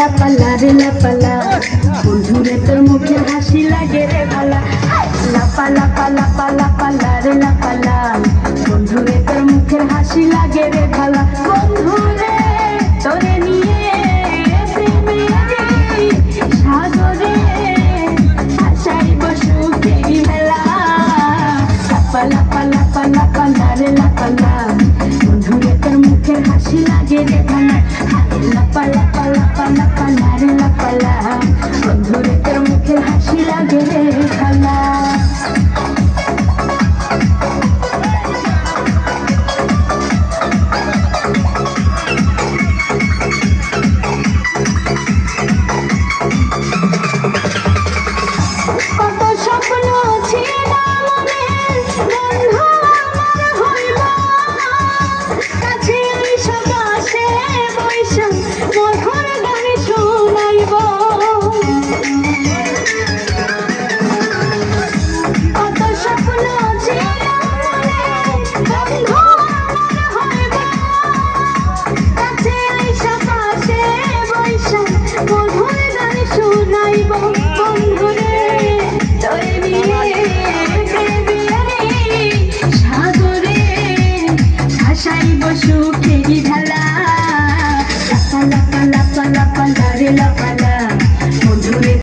লাপালা রে লাপালা বন্ধুরে তোর মুখের হাসি লাগে রে ভালা লাপালা পালা পালা পালা রে লাপালা বন্ধুরে তোর মুখের হাসি লাগে রে ভালা বন্ধুরে তোরে নিয়ে সাগরে হাসাইব সুখের মেলা লাপালা পালা পালা পালা রে লাপালা বন্ধুরে তোর মুখের হাসি লাগে রে ভালা লাপালা পালা পালা